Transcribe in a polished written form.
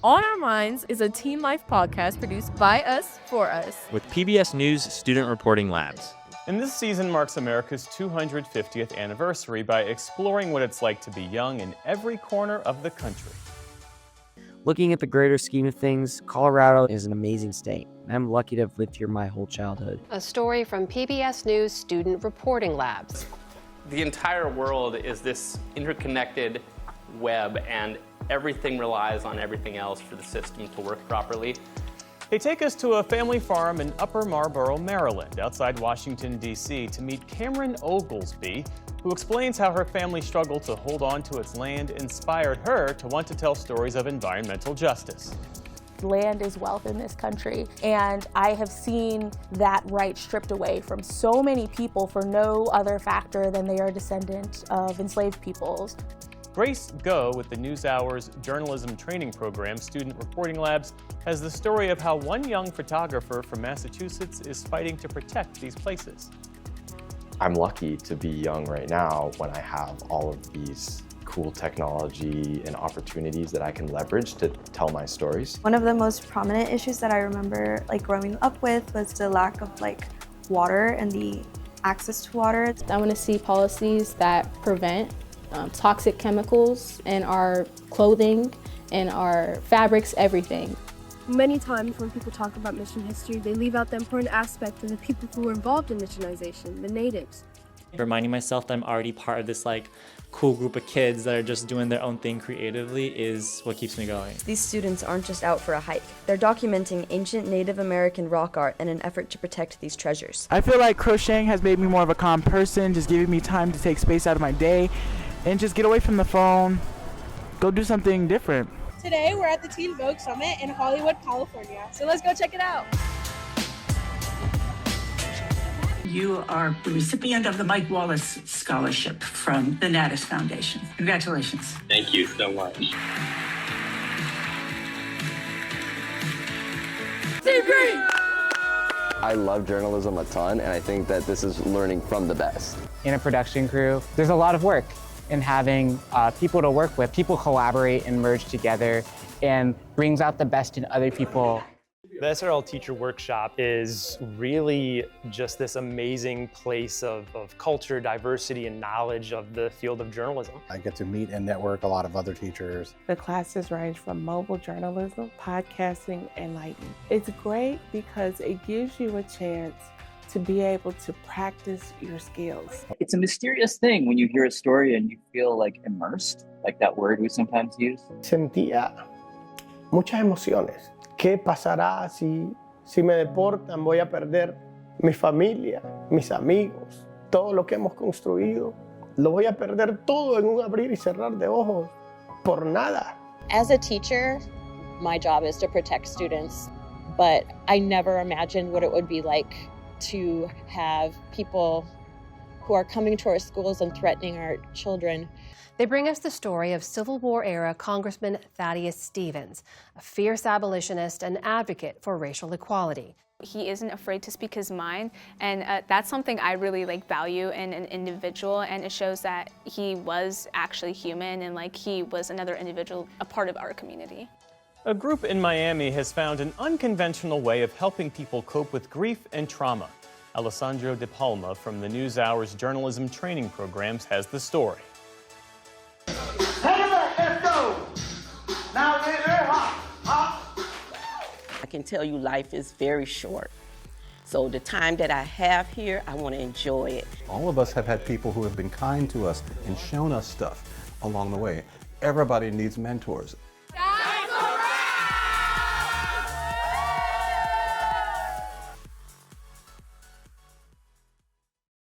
On Our Minds is a teen life podcast produced by us for us. With PBS News Student Reporting Labs. And this season marks America's 250th anniversary by exploring what it's like to be young in every corner of the country. Looking at the greater scheme of things, Colorado is an amazing state. I'm lucky to have lived here my whole childhood. A story from PBS News Student Reporting Labs. The entire world is this interconnected web, and everything relies on everything else for the system to work properly. They take us to a family farm in Upper Marlboro, Maryland, outside Washington, D.C., to meet Cameron Oglesby, who explains how her family's struggle to hold on to its land inspired her to want to tell stories of environmental justice. Land is wealth in this country, and I have seen that right stripped away from so many people for no other factor than they are a descendant of enslaved peoples. Grace Go with the NewsHour's journalism training program, Student Reporting Labs, has the story of how one young photographer from Massachusetts is fighting to protect these places. I'm lucky to be young right now when I have all of these cool technology and opportunities that I can leverage to tell my stories. One of the most prominent issues that I remember growing up with was the lack of water and the access to water. I want to see policies that prevent toxic chemicals in our clothing, in our fabrics, everything. Many times when people talk about mission history, they leave out the important aspect of the people who were involved in missionization, the natives. Reminding myself that I'm already part of this cool group of kids that are just doing their own thing creatively is what keeps me going. These students aren't just out for a hike. They're documenting ancient Native American rock art in an effort to protect these treasures. I feel like crocheting has made me more of a calm person, just giving me time to take space out of my day and just get away from the phone, go do something different. Today we're at the Teen Vogue Summit in Hollywood, California. So let's go check it out. You are the recipient of the Mike Wallace Scholarship from the Natus Foundation. Congratulations. Thank you so much. Steve Green! I love journalism a ton, and I think that this is learning from the best. In a production crew, there's a lot of work in having people to work with. People collaborate and merge together and brings out the best in other people. The SRL Teacher Workshop is really just this amazing place of culture, diversity, and knowledge of the field of journalism. I get to meet and network a lot of other teachers. The classes range from mobile journalism, podcasting, and lighting. It's great because it gives you a chance to be able to practice your skills. It's a mysterious thing when you hear a story and you feel immersed, like that word we sometimes use. Sentía muchas emociones. ¿Qué pasará si me deportan? Voy a perder mi familia, mis amigos, todo lo que hemos construido. Lo voy a perder todo en un abrir y cerrar de ojos, por nada. As a teacher, my job is to protect students, but I never imagined what it would be like to have people who are coming to our schools and threatening our children. They bring us the story of Civil War-era Congressman Thaddeus Stevens, a fierce abolitionist and advocate for racial equality. He isn't afraid to speak his mind, and that's something I really value in an individual, and it shows that he was actually human and he was another individual, a part of our community. A group in Miami has found an unconventional way of helping people cope with grief and trauma. Alessandro De Palma from the NewsHour's journalism training programs has the story. Let's go. Now I can tell you life is very short. So the time that I have here, I want to enjoy it. All of us have had people who have been kind to us and shown us stuff along the way. Everybody needs mentors.